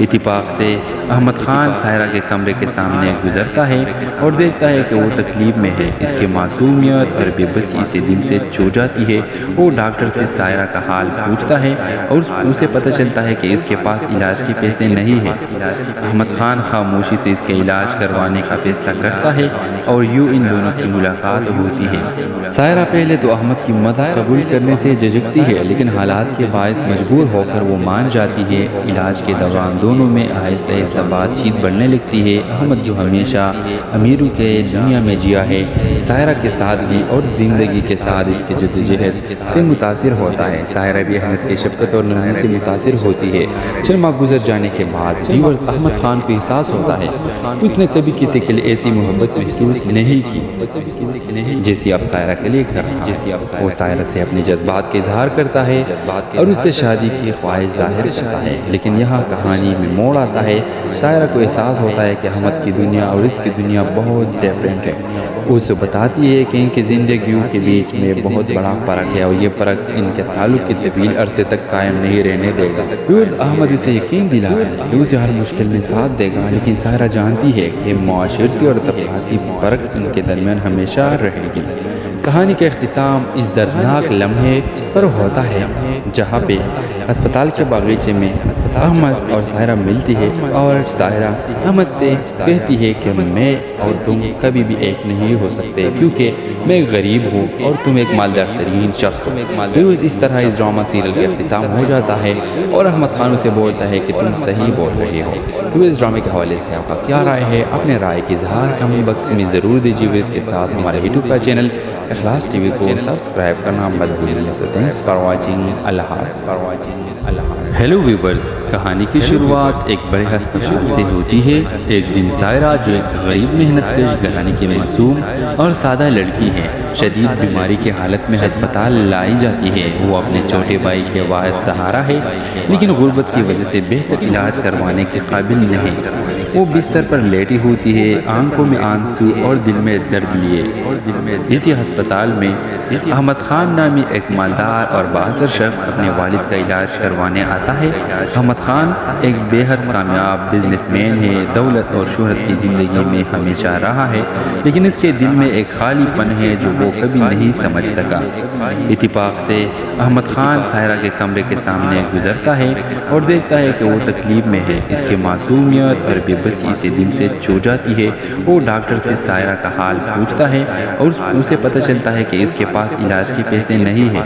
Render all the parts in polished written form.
اتفاق سے احمد خان سائرہ کے کمرے کے سامنے گزرتا ہے اور دیکھتا ہے کہ وہ تکلیف میں ہے۔ اس کی معصومیت اور بے بسی اسے دل سے چھو جاتی ہے۔ وہ ڈاکٹر سے سائرہ کا حال پوچھتا ہے اور اسے پتہ چلتا ہے کہ اس کے پاس علاج کے پیسے نہیں ہیں۔ احمد خان خاموشی سے اس کے علاج کروانے کا فیصلہ کرتا ہے اور یوں ان دونوں کی ملاقات ہوتی ہے۔ سائرہ پہلے تو احمد کی مدد قبول کرنے سے جھجکتی ہے، لیکن حالات کے باعث مجبور ہو کر وہ مان جاتی ہے۔ علاج کے دوران دونوں میں آہستہ آہستہ بات چیت بڑھنے لگتی ہے۔ احمد جو ہمیشہ امیروں کے دنیا میں جیا ہے، سائرہ کے سادگی اور زندگی کے ساتھ اس کے جدوجہد سے متاثر ہوتا ہے۔ سائرہ بھی احمد کی شفقت اور نرمی سے متاثر ہوتی ہے۔ چند ماہ گزر جانے کے بعد ویورز احمد خان کو احساس ہوتا ہے اس نے کبھی کسی کے لیے ایسی محبت محسوس نہیں کی جیسی اب سائرہ کے لیے کر رہا ہے۔ وہ سائرہ سے اپنے جذبات کا اظہار کرتا ہے اور اس سے شادی کی خواہش ظاہر کرتا ہے، لیکن یہاں کہانی میں موڑ آتا ہے۔ سائرہ کو احساس ہوتا ہے کہ احمد کی دنیا اور اس کی دنیا بہت ڈیفرنٹ ہے۔ وہ اسے بتاتی ہے کہ ان کی زندگیوں کے بیچ میں بہت بڑا فرق ہے اور یہ فرق ان کے تعلق کی طویل عرصے تک قائم نہیں رہنے دے گا۔ ویورز احمد اسے یقین دلاتا ہے کہ اسے ہر مشکل میں ساتھ دے گا، لیکن سائرہ جانتی ہے کہ معاشرتی اور طبقاتی فرق ان کے درمیان ہمیشہ رہے گی۔ کہانی کا اختتام اس دردناک لمحے پر ہوتا ہے جہاں پہ ہسپتال کے باغیچے میں احمد اور سائرہ ملتی ہے اور سائرہ احمد سے کہتی ہے کہ میں اور تم کبھی بھی ایک نہیں ہو سکتے کیونکہ میں غریب ہوں اور تم ایک مالدار ترین شخص ہو۔ اس طرح اس ڈرامہ سیریل کا اختتام ہو جاتا ہے اور احمد خان سے بولتا ہے کہ تم صحیح بول رہے ہو۔ اس ڈرامے کے حوالے سے آپ کا کیا رائے ہے؟ اپنے رائے کی اظہار کمنٹ باکس میں ضرور دیجیے۔ اس کے ساتھ ہمارے یوٹیوب کا چینل اخلاص ٹی وی کو سبسکرائب کرنا مت بھولیے۔ Thanks for watching. اللہ حافظ۔ ہیلو ویورز، کہانی کی شروعات ایک بڑے ہسپتال سے ہوتی ہے۔ ایک دن سائرہ جو ایک غریب محنت کش گھرانے کی معصوم اور سادہ لڑکی ہے، شدید بیماری کی حالت میں ہسپتال لائی جاتی ہے۔ وہ اپنے چھوٹے بھائی کے واحد سہارا ہے، لیکن غربت کی وجہ سے بہتر علاج کروانے کے قابل نہیں۔ وہ بستر پر لیٹی ہوتی ہے، آنکھوں میں آنسو اور دل میں درد لیے۔ اسی ہسپتال میں احمد خان نامی ایک مالدار اور بااثر شخص اپنے والد کا علاج کروانے آتا ہے۔ احمد خان ایک بے حد کامیاب بزنس مین ہے، دولت اور شہرت کی زندگی میں ہمیشہ رہا ہے، لیکن اس کے دل میں ایک خالی پن ہے جو وہ کبھی نہیں سمجھ سکا۔ اتفاق سے احمد خان سائرہ کے کمرے کے سامنے گزرتا ہے اور دیکھتا ہے کہ وہ تکلیف میں ہے۔ اس کی معصومیت اور بے بسی اسے دل سے چھو جاتی ہے۔ وہ ڈاکٹر سے سائرہ کا حال پوچھتا ہے اور اسے پتہ چلتا ہے کہ اس کے پاس علاج کے پیسے نہیں ہیں۔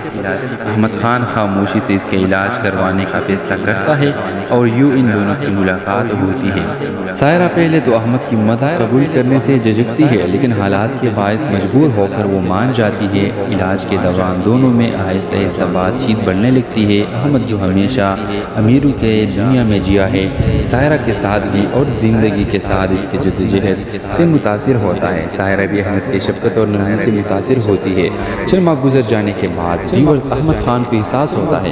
احمد خان خاموشی سے اس کے علاج کروانے کا فیصلہ کرتا ہے اور یوں ان دونوں کی ملاقات ہوتی ہے۔ سائرہ پہلے تو احمد کی مدد قبول کرنے سے جھجکتی ہے، لیکن حالات کے باعث مجبور ہو کر وہ مان جاتی ہے۔ علاج کے دوران دونوں میں آہستہ آہستہ بات چیت بڑھنے لگتی ہے۔ احمد جو ہمیشہ امیروں کے دنیا میں جیا ہے، سائرہ کے سادگی اور زندگی کے ساتھ اس کے جدوجہد سے متاثر ہوتا ہے۔ سائرہ بھی احمد کی شفقت اور نرمی سے متاثر ہوتی ہے۔ چند ماہ گزر جانے کے بعد ویورز احمد خان کو احساس ہوتا ہے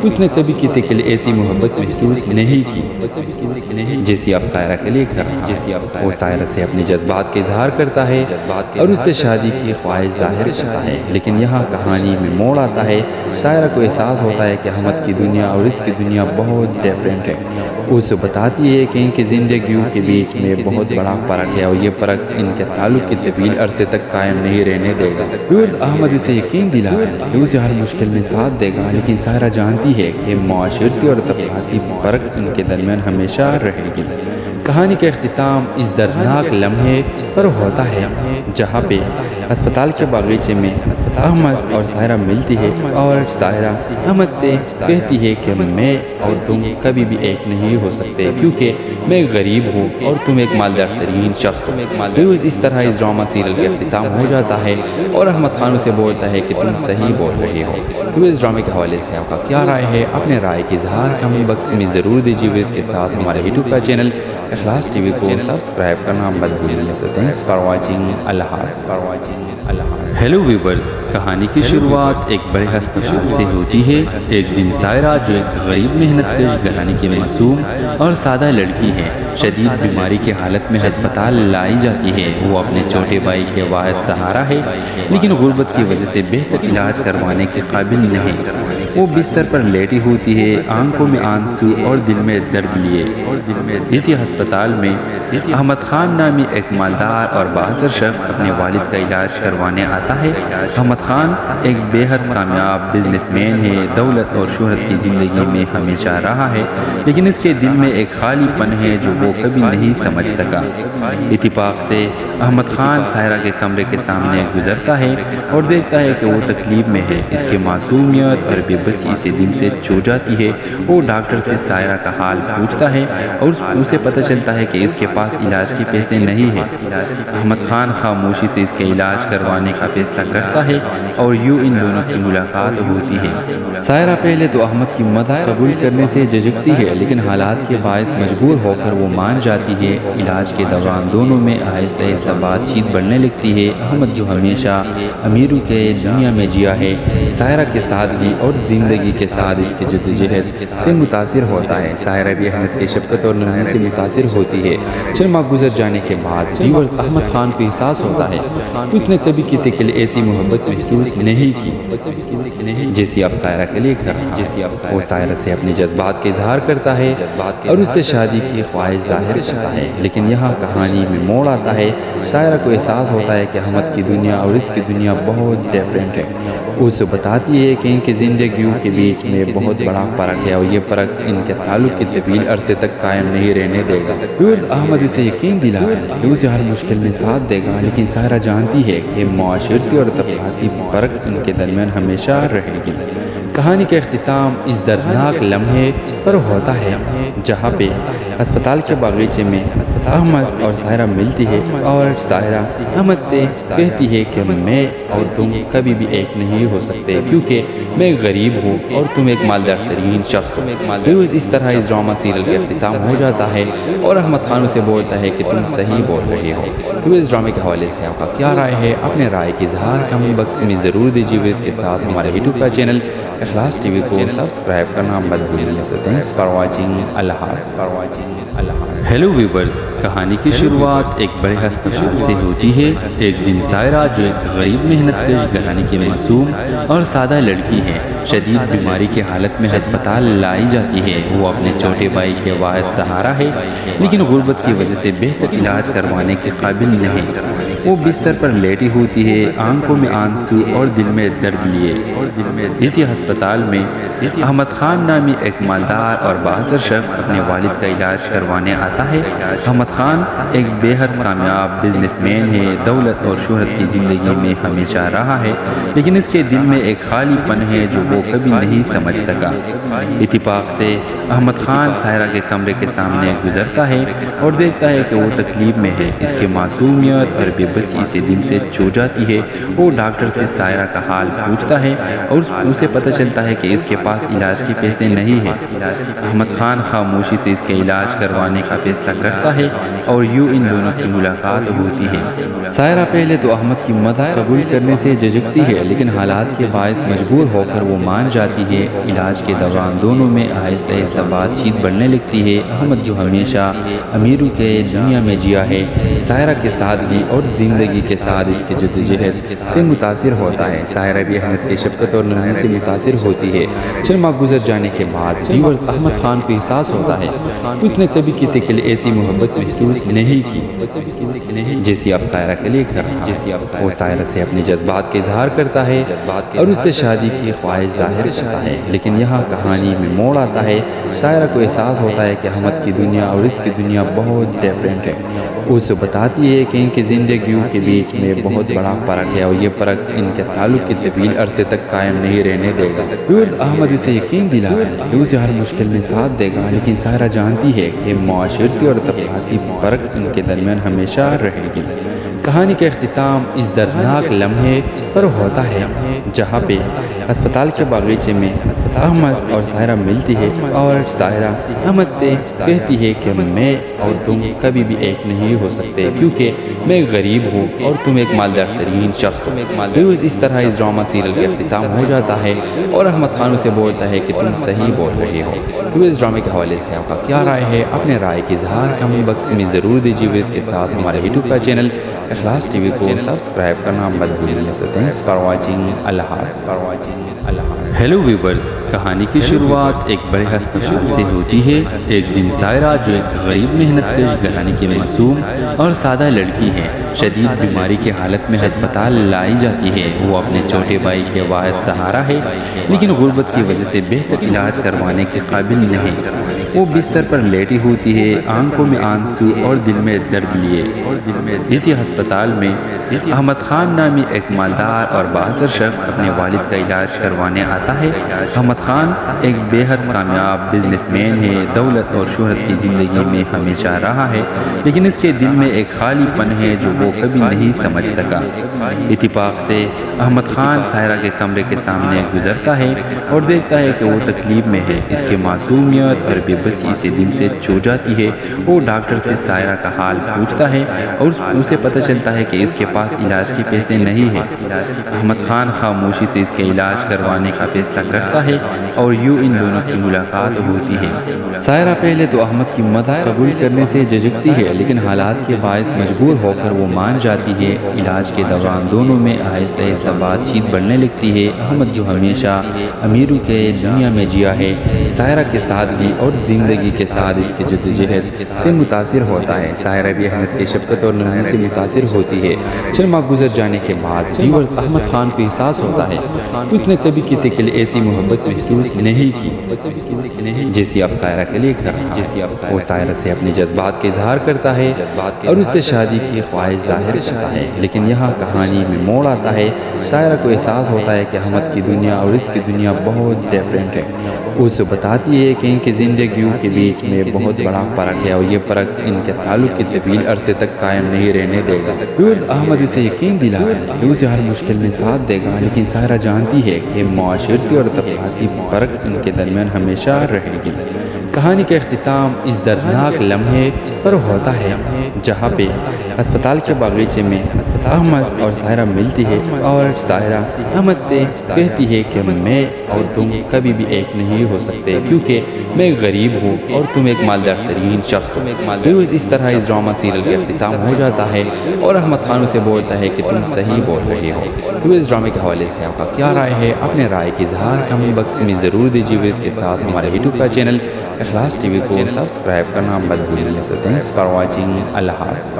اس نے کبھی کسی کے لیے ایسی محبت محسوس نہیں کی جیسی اب سائرہ کے لیے کر رہا ہے۔ وہ سائرہ سے اپنے جذبات کا اظہار کرتا ہے اور اس سے شادی کی خواہش ظاہر کرتا ہے، لیکن یہاں کہانی میں موڑ آتا ہے۔ سائرہ کو احساس ہوتا ہے کہ احمد کی دنیا اور اس کی دنیا بہت ڈیفرنٹ ہے۔ وہ اسے بتاتی ہے کہ ان کی زندگیوں کے بیچ میں بہت بڑا فرق ہے اور یہ فرق ان کے تعلق کی طویل عرصے تک قائم نہیں رہنے دے گا۔ ویورز احمد اسے یقین دلاتا ہے کہ اسے ہر مشکل میں ساتھ دے گا، لیکن سائرہ جانتی ہے کہ معاشرتی اور طبقاتی فرق ان کے درمیان ہمیشہ رہے گی۔ کہانی کا اختتام اس دردناک لمحے پر ہوتا ہے جہاں پہ ہسپتال کے باغیچے میں احمد اور سائرہ ملتی ہے اور سائرہ احمد سے کہتی ہے کہ میں اور تم کبھی بھی ایک نہیں ہو سکتے کیونکہ میں غریب ہوں اور تم ایک مالدار ترین شخص ہو۔ اس طرح اس ڈرامہ سیریل کا اختتام ہو جاتا ہے اور احمد خان سے بولتا ہے کہ تم صحیح بول رہے ہو۔ اس ڈرامے کے حوالے سے آپ کا کیا رائے ہے؟ اپنے رائے کی اظہار کمنٹ باکس میں ضرور دیجیے۔ اس کے ساتھ ہمارے یوٹیوب کا چینل اخلاص ٹی وی کو سبسکرائب کرنا مت بھولیے۔ Thanks for watching. اللہ حافظ۔ ہیلو ویورز، کہانی کی شروعات ایک بڑے ہسپتال سے ہوتی ہے۔ ایک دن سائرہ جو ایک غریب محنت کش گھرانے کی معصوم اور سادہ لڑکی ہے، شدید بیماری کی حالت میں ہسپتال لائی جاتی ہے۔ وہ اپنے چھوٹے بھائی کے واحد سہارا ہے، لیکن غربت کی وجہ سے بہتر علاج کروانے کے قابل نہیں۔ وہ بستر پر لیٹی ہوتی ہے، آنکھوں میں آنسو اور دل میں درد لیے۔ اسی ہسپتال میں احمد خان نامی ایک مالدار اور بااثر شخص اپنے والد کا علاج کروانے آتا ہے۔ احمد خان ایک بے حد کامیاب بزنس مین ہے، دولت اور شہرت کی زندگی میں ہمیشہ رہا ہے، لیکن اس کے دل میں ایک خالی پن ہے جو وہ کبھی نہیں سمجھ سکا۔ اتفاق سے احمد خان سائرہ کے کمرے کے سامنے گزرتا ہے اور دیکھتا ہے کہ وہ تکلیف میں ہے۔ اس کی معصومیت اور بے بسی اسے دل سے چھو جاتی ہے۔ وہ ڈاکٹر سے سائرہ کا حال پوچھتا ہے اور اسے پتہ چلتا ہے کہ اس کے پاس علاج کے پیسے نہیں ہیں۔ احمد خان خاموشی سے اس کے علاج کروانے کا فیصلہ کرتا ہے اور یوں ان دونوں کی ملاقات ہوتی ہے۔ سائرہ پہلے تو احمد کی مدد قبول کرنے سے جھجکتی ہے، لیکن حالات کے باعث مجبور ہو کر وہ مان جاتی ہے۔ علاج کے دوران دونوں میں آہستہ آہستہ بات چیت بڑھنے لگتی ہے۔ احمد جو ہمیشہ امیروں کے دنیا میں جیا ہے، سائرہ کے سادگی اور زندگی کے ساتھ اس کے جدوجہد سے متاثر ہوتا ہے۔ سائرہ بھی احمد کی شفقت اور نرمی سے متاثر ہوتی ہے۔ چند ماہ گزر جانے کے بعد ویورز احمد خان کو احساس ہوتا ہے اس نے کبھی کسی کے لیے ایسی محبت محسوس نہیں کی جیسی اب سائرہ کے لیے کر رہا ہے۔ وہ سائرہ سے اپنے جذبات کا اظہار کرتا ہے اور اس سے شادی کی خواہش ظاہر کرتا ہے، لیکن یہاں کہانی میں موڑ آتا ہے۔ سائرہ کو احساس ہوتا ہے کہ احمد کی دنیا اور اس کی دنیا بہت ڈیفرنٹ ہے۔ اسے بتاتی ہے کہ ان کی زندگیوں کے بیچ میں بہت بڑا فرق ہے اور یہ فرق ان کے تعلق کی طویل عرصے تک قائم نہیں رہنے دے گا۔ احمد اسے یقین دلاتا ہے کہ اسے ہر مشکل میں ساتھ دے گا، لیکن سائرہ جانتی ہے کہ معاشرتی اور طبقاتی فرق ان کے درمیان ہمیشہ رہے گی۔ کہانی کا اختتام اس دردناک لمحے پر ہوتا ہے جہاں پہ ہسپتال کے باغیچے میں احمد اور سائرہ ملتی ہے اور سائرہ احمد سے کہتی ہے کہ میں اور تم کبھی بھی ایک نہیں ہو سکتے، کیونکہ میں غریب ہوں اور تم ایک مالدار ترین شخص ہو۔ اس طرح اس ڈرامہ سیریل کا اختتام ہو جاتا ہے اور احمد خان سے بولتا ہے کہ تم صحیح بول رہے ہو۔ اس ڈرامے کے حوالے سے آپ کا کیا رائے ہے؟ اپنے رائے کی اظہار کمنٹ باکس میں ضرور دیجیے۔ اس کے ساتھ ہمارے یوٹیوب کا چینل اخلاص ٹی وی کو سبسکرائب کرنا مت بھولیے۔ Thanks for watching. اللہ حافظ۔ ہیلو ویورز، کہانی کی شروعات ایک بڑے ہسپتال سے ہوتی ہے۔ ایک دن سائرہ جو ایک غریب محنت کش گھرانے کی معصوم اور سادہ لڑکی ہے، شدید بیماری کی حالت میں ہسپتال لائی جاتی ہے۔ وہ اپنے چھوٹے بھائی کے واحد سہارا ہے، لیکن غربت کی وجہ سے بہتر علاج کروانے کے قابل نہیں۔ وہ بستر پر لیٹی ہوتی ہے، آنکھوں میں آنسو اور دل میں درد لیے۔ اسی ہسپتال میں احمد خان نامی ایک مالدار اور بااثر شخص اپنے والد کا علاج کروانے آتا ہے۔ احمد خان ایک بے حد کامیاب بزنس مین ہے، دولت اور شہرت کی زندگی میں ہمیشہ رہا ہے، لیکن اس کے دل میں ایک خالی پن ہے جو وہ کبھی نہیں سمجھ سکا۔ اتفاق سے احمد خان سائرہ کے کمرے کے سامنے گزرتا ہے اور دیکھتا ہے کہ وہ تکلیف میں ہے۔ اس کی معصومیت اور بے بسی اسے دل سے چھو جاتی ہے۔ وہ ڈاکٹر سے سائرہ کا حال پوچھتا ہے اور اسے پتہ چلتا ہے کہ اس کے پاس علاج کے پیسے نہیں ہیں۔ احمد خان خاموشی سے اس کے علاج کروانے کا فیصلہ کرتا ہے اور یوں ان دونوں کی ملاقات ہوتی ہے۔ سائرہ پہلے تو احمد کی مدد قبول کرنے سے جھجکتی ہے، لیکن حالات کے باعث مجبور ہو کر وہ مان جاتی ہے۔ علاج کے دوران دونوں میں آہستہ آہستہ بات چیت بڑھنے لگتی ہے۔ احمد جو ہمیشہ امیروں کے دنیا میں جیا ہے، سائرہ کے سادگی اور زندگی کے ساتھ اس کے جدوجہد سے متاثر ہوتا ہے۔ سائرہ بھی احمد کی شفقت اور نرمی سے متاثر ہوتی ہے۔ چند ماہ گزر جانے کے بعد ویورز احمد خان کو احساس ہوتا ہے اس نے کبھی کسی کے لیے ایسی محبت محسوس نہیں کی جیسی اب سائرہ کے لیے کر رہا ہے۔ وہ سائرہ سے اپنے جذبات کا اظہار کرتا ہے اور اس سے شادی کی خواہش ظاہر کرتا ہے، لیکن یہاں کہانی میں موڑ آتا ہے۔ سائرہ کو احساس ہوتا ہے کہ احمد کی دنیا اور اس کی دنیا بہت ڈیفرنٹ ہے۔ اسے بتاتی ہے کہ ان کی زندگیوں کے بیچ میں بہت بڑا فرق ہے اور یہ فرق ان کے تعلق کی طویل عرصے تک قائم نہیں رہنے دے گا۔ احمد اسے یقین دلاتا ہے کہ اسے ہر مشکل میں ساتھ دے گا، لیکن سائرہ جانتی ہے کہ معاشرتی اور طبقاتی فرق ان کے درمیان ہمیشہ رہے گی۔ کہانی کا اختتام اس دردناک لمحے پر ہوتا ہے جہاں پہ ہسپتال کے باغیچے میں احمد اور سائرہ ملتی ہے اور سائرہ احمد سے کہتی ہے کہ میں اور تم کبھی بھی ایک نہیں ہو سکتے کیونکہ میں غریب ہوں اور تم ایک مالدار ترین شخص ہو۔ اس طرح اس ڈرامہ سیریل کا اختتام ہو جاتا ہے اور احمد خان اسے بولتا ہے کہ تم صحیح بول رہے ہو۔ اس ڈرامے کے حوالے سے آپ کا کیا رائے ہے؟ اپنے رائے کی اظہار کمنٹ باکس میں ضرور دیجیے۔ اس کے ساتھ ہمارے یوٹیوب کا چینل اخلاص ٹی وی کو سبسکرائب کرنا مت بھولیے۔ Thanks for watching. اللہ حافظ۔ ہیلو ویورز، کہانی کی شروعات ایک بڑے ہسپتال سے ہوتی ہے۔ ایک دن سائرہ جو ایک غریب محنت کش گھرانے کی معصوم اور سادہ لڑکی ہے، شدید بیماری کی حالت میں ہسپتال لائی جاتی ہے۔ وہ اپنے چھوٹے بھائی کے واحد سہارا ہے، لیکن غربت کی وجہ سے بہتر علاج کروانے کے قابل نہیں۔ وہ بستر پر لیٹی ہوتی ہے، آنکھوں میں آنسو اور دل میں درد لیے۔ اسی ہسپتال میں احمد خان نامی ایک مالدار اور بااثر شخص اپنے والد کا علاج کروانے آتا ہے۔ احمد خان ایک بے حد کامیاب بزنس مین ہے، دولت اور شہرت کی زندگی میں ہمیشہ رہا ہے، لیکن اس کے دل میں ایک خالی پن ہے جو وہ کبھی نہیں سمجھ سکا۔ اتفاق سے احمد خان سائرہ کے کمرے کے سامنے گزرتا ہے اور دیکھتا ہے کہ وہ تکلیف میں ہے۔ اس کے معصومیت اور بے بسی اسے دل سے چھو جاتی ہے۔ وہ ڈاکٹر سے سائرہ کا حال پوچھتا ہے اور اسے پتہ چلتا ہے کہ اس کے پاس علاج کے پیسے نہیں ہیں۔ احمد خان خاموشی سے اس کے علاج کروانے کا فیصلہ کرتا ہے اور یوں ان دونوں کی ملاقات ہوتی ہے۔ سائرہ پہلے تو احمد کی مدد قبول کرنے سے جھجکتی ہے، لیکن حالات کے باعث مجبور ہو کر وہ مان جاتی ہے۔ علاج کے دوران دونوں میں آہستہ آہستہ بات چیت بڑھنے لگتی ہے۔ احمد جو ہمیشہ امیروں کے دنیا میں جیا ہے، سائرہ کے سادگی اور زندگی کے ساتھ اس کے جدوجہد سے متاثر ہوتا ہے۔ سائرہ بھی احمد کی شفقت اور نرمی سے متاثر ہوتی ہے۔ چند ماہ گزر جانے کے بعد ویورز احمد خان کو احساس ہوتا ہے اس نے کبھی کسی کے لیے ایسی محبت محسوس نہیں کی جیسی اب سائرہ کے لیے کر رہا ہے۔ وہ سائرہ سے اپنے جذبات کا اظہار کرتا ہے اور اس سے شادی کی خواہش ظاہر کرتا ہے، لیکن یہاں کہانی میں موڑ آتا ہے۔ سائرہ کو احساس ہوتا ہے کہ احمد کی دنیا اور اس کی دنیا بہت ڈیفرنٹ ہے۔ وہ اسے بتاتی ہے کہ ان کی زندگیوں کے بیچ میں بہت بڑا فرق ہے اور یہ فرق ان کے تعلق کے طویل عرصے تک قائم نہیں رہنے دے گا۔ احمد اسے یقین دلاتا ہے کہ اسے ہر مشکل میں ساتھ دے گا، لیکن سائرہ جانتی ہے کہ معاشرتی اور طبقاتی فرق ان کے درمیان ہمیشہ رہے گی۔ کہانی کا اختتام اس دردناک لمحے پر ہوتا ہے جہاں پہ ہسپتال کے باغیچے میں احمد اور سائرہ ملتی ہے اور سائرہ احمد سے کہتی ہے کہ میں اور تم کبھی بھی ایک نہیں ہو سکتے کیونکہ میں غریب ہوں اور تم ایک مالدار ترین شخص ہو۔ اس طرح اس ڈرامہ سیریل کا اختتام ہو جاتا ہے اور احمد خان اسے بولتا ہے کہ تم صحیح بول رہے ہو۔ اس ڈرامے کے حوالے سے آپ کا کیا رائے ہے؟ اپنے رائے کی اظہار کمنٹ باکس میں ضرور دیجیے۔ اس کے ساتھ ہمارے یوٹیوب کا چینل اخلاص ٹی وی کو سبسکرائب کرنا مت بھولیے۔ Thanks for watching. اللہ حافظ۔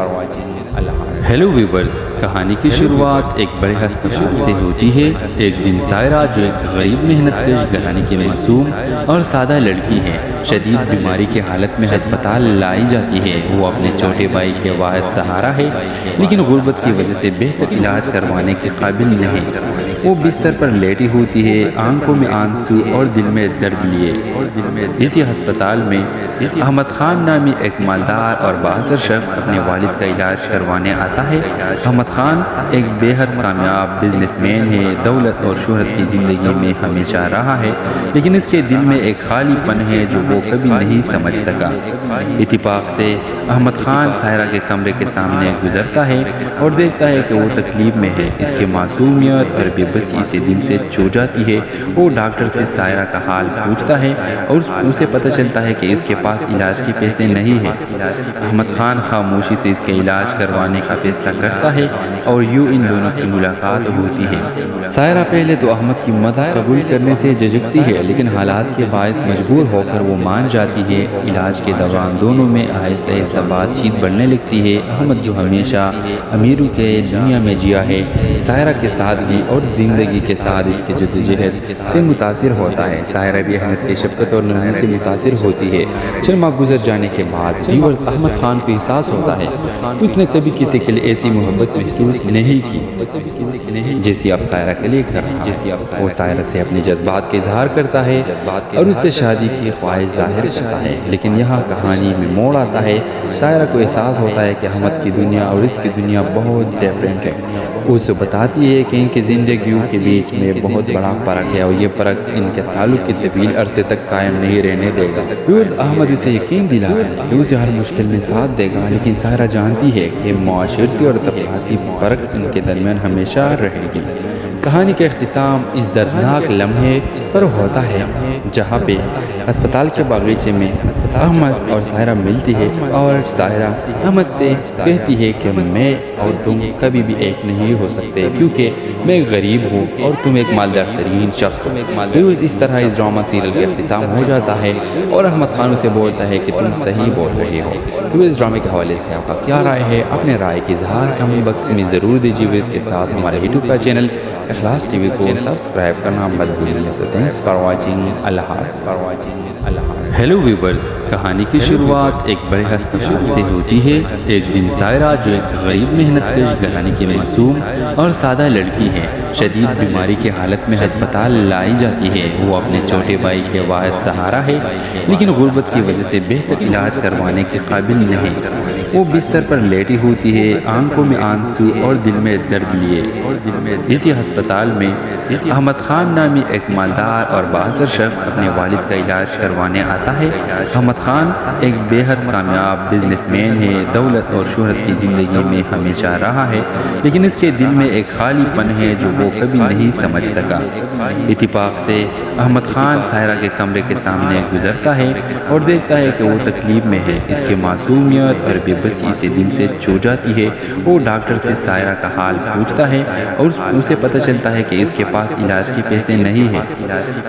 ہیلو ویورز، کہانی کی شروعات ایک بڑے ہسپتال سے ہوتی ہے۔ ایک دن سائرہ جو ایک غریب محنت کش گھرانے کی معصوم اور سادہ لڑکی ہے، شدید بیماری کی حالت میں ہسپتال لائی جاتی ہے۔ وہ اپنے چھوٹے بھائی کے واحد سہارا ہے، لیکن غربت کی وجہ سے بہتر علاج کروانے کے قابل نہیں۔ وہ بستر پر لیٹی ہوتی ہے، آنکھوں میں آنسو اور دل میں درد لیے۔ اسی ہسپتال میں احمد خان نامی ایک مالدار اور بااثر شخص اپنے والد کا علاج کروانے آتا ہے۔ احمد خان ایک بے حد کامیاب بزنس مین ہے، دولت اور شہرت کی زندگی میں ہمیشہ رہا ہے، لیکن اس کے دل میں ایک خالی پن ہے جو وہ کبھی نہیں سمجھ سکا۔ اتفاق سے احمد خان سائرہ کے کمرے کے سامنے گزرتا ہے اور دیکھتا ہے کہ وہ تکلیف میں ہے۔ اس کے معصومیت اور بے بسی اسے دل سے چھو جاتی ہے۔ وہ ڈاکٹر سے سائرہ کا حال پوچھتا ہے اور اسے پتہ چلتا ہے کہ اس کے پاس علاج کے پیسے نہیں ہیں۔ احمد خان خاموشی سے اس کے علاج کروانے کا فیصلہ کرتا ہے اور یوں ان دونوں کی ملاقات ہوتی ہے۔ سائرہ پہلے تو احمد کی مدد قبول کرنے سے جھجکتی ہے، لیکن حالات کے باعث مجبور ہو کر وہ مان جاتی ہے۔ علاج کے دوران دونوں میں آہستہ آہستہ بات چیت بڑھنے لگتی ہے۔ احمد جو ہمیشہ امیروں کے دنیا میں جیا ہے، سائرہ کے سادگی اور زندگی کے ساتھ اس کے جدوجہد سے متاثر ہوتا ہے۔ سائرہ بھی احمد کی شفقت اور نرمی سے متاثر ہوتی ہے۔ چند ماہ گزر جانے کے بعد ویورز احمد خان کو احساس ہوتا ہے اس نے کبھی کسی کے لیے ایسی محبت محسوس نہیں کی جیسی اب سائرہ کے لیے کر رہا ہے۔ وہ سائرہ سے اپنے جذبات کا اظہار کرتا ہے اور اس سے شادی کی خواہش ظاہر کرتا ہے، لیکن یہاں کہانی میں موڑ آتا ہے۔ سائرہ کو احساس ہوتا ہے کہ احمد کی دنیا اور اس کی دنیا بہت ڈیفرنٹ ہے۔ وہ اسے بتاتی ہے کہ ان کی زندگیوں کے بیچ میں بہت بڑا فرق ہے اور یہ فرق ان کے تعلق کی طویل عرصے تک قائم نہیں رہنے دے گا۔ احمد اسے یقین دلاتا ہے کہ اسے ہر مشکل میں ساتھ دے گا، لیکن سائرہ جانتی ہے کہ معاشرتی اور طبقاتی فرق ان کے درمیان ہمیشہ رہے گی۔ کہانی کا اختتام اس دردناک لمحے پر ہوتا ہے جہاں پہ ہسپتال کے باغیچے میں احمد اور سائرہ ملتی ہے اور سائرہ احمد سے کہتی ہے کہ میں اور تم کبھی بھی ایک نہیں ہو سکتے کیونکہ میں ایک غریب ہوں اور تم ایک مالدار ترین شخص ہو۔ اس طرح اس ڈرامہ سیریل کا اختتام ہو جاتا ہے اور احمد خان اسے بولتا ہے کہ تم صحیح بول رہے ہو۔ اس ڈرامے کے حوالے سے آپ کا کیا رائے ہے؟ اپنے رائے کی اظہار کمنٹ باکس میں ضرور دیجیے۔ اس کے ساتھ ہمارے یوٹیوب کا چینل اخلاص ٹی وی کو سبسکرائب کرنا مت بھولیے۔ Thanks for watching. اللہ حافظ۔ ہیلو ویورز، کہانی کی شروعات ایک بڑے ہسپتال سے ہوتی ہے۔ ایک دن سائرہ جو ایک غریب محنت کش گھرانے کی معصوم اور سادہ لڑکی ہے، شدید بیماری کی حالت میں ہسپتال لائی جاتی ہے۔ وہ اپنے چھوٹے بھائی کے واحد سہارا ہے، لیکن غربت کی وجہ سے بہتر علاج کروانے کے قابل نہیں۔ وہ بستر پر لیٹی ہوتی ہے، آنکھوں میں آنسو اور دل میں درد لیے۔ اسی ہسپتال میں احمد خان نامی ایک مالدار اور بااثر شخص اپنے والد کا علاج کروانے آتا ہے۔ احمد خان ایک بے حد کامیاب بزنس مین ہے، دولت اور شہرت کی زندگی میں ہمیشہ رہا ہے، لیکن اس کے دل میں ایک خالی پن ہے جو وہ کبھی نہیں سمجھ سکا۔ اتفاق سے احمد خان سائرہ کے کمرے کے سامنے گزرتا ہے اور دیکھتا ہے کہ وہ تکلیف میں ہے۔ اس کے معصومیت اور بے بسی اسے دل سے چھو جاتی ہے۔ وہ ڈاکٹر سے سائرہ کا حال پوچھتا ہے اور اسے پتہ چلتا ہے کہ اس کے پاس علاج کے پیسے نہیں ہیں۔